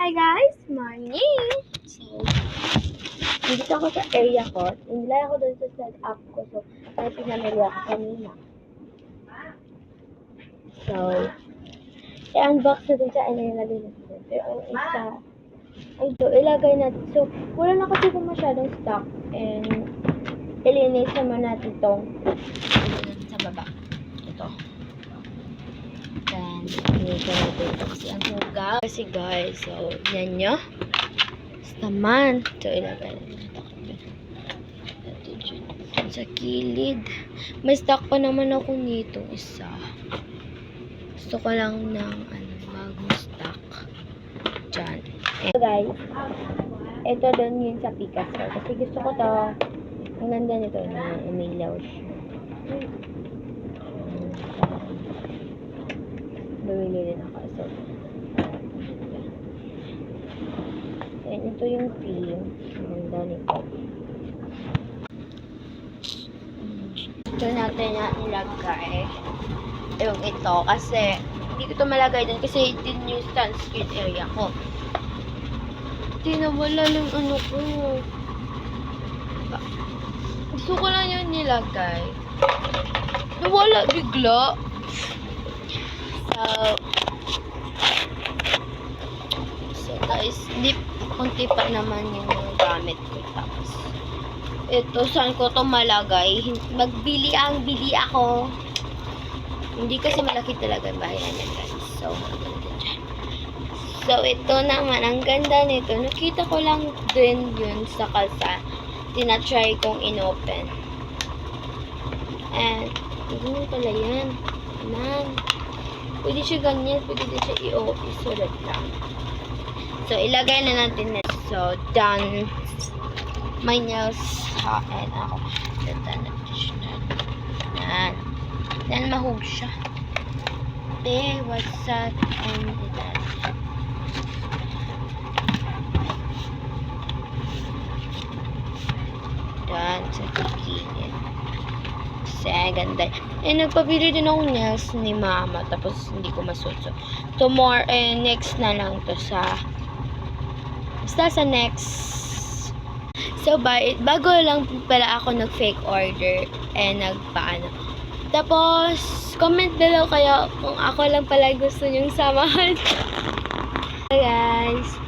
Hi guys, morning! So, nandito ako sa area ko. Nilay ako doon sa setup ko. So, may pinamili ako kanina. So, i-unbox natin siya and nilagay natin. Pero ang isa, ay ito, ilagay natin. So, wala na kasi kung masyadong stock. And, ilinis naman natin itong sa baba. Ito. Then, ilinis natin ito kasi ang hugaw. Kasi guys, so, yan nyo. Naman. Ito, ilagay natin ito dyan. Sa kilid. May stock pa naman ako nito. Isa. Gusto ko lang ng bagong stock. Dyan. So guys, ito doon yun sa Picasso. Kasi gusto ko to. Ang ganda nito. Umilaw siya. Bumili rin ako. So, and ito yung theme. Ang ganda nito. Ito natin na ilagay. Yung ito. Kasi, hindi ko ito malagay dun. Kasi ito yung sunscreen area ko. Tinawala ng ano ko. Gusto ko lang yun nilagay. Nawala bigla. So guys, konti pa naman yung gamit ko. Tapos, ito, saan ko ito malagay? Bili ako. Hindi kasi malaki talaga yung bahay namin, guys. So, maganda dyan. So, ito naman, ang ganda nito. Nakita ko lang din yun sa kalsa. Tinatry kong inopen. And, ganyan pala yan. Ayan. Pwede siya ganyan. Pwede din siya isulat lang. So, ilagay na natin na. So, done. My nails. And ako. Done natin siya. Yan. Yan, mahug siya. There was that and that. Done. Sa kikilin. Kasi, ganda. Eh, nagpabili din akong nails ni mama. Tapos, hindi ko masuot. So, tomorrow, next na lang to basta sa next. So, bago lang pala ako nag-fake order. Nagpaano. Tapos, comment below kayo kung ako lang pala gusto nyong samahan. Hi guys!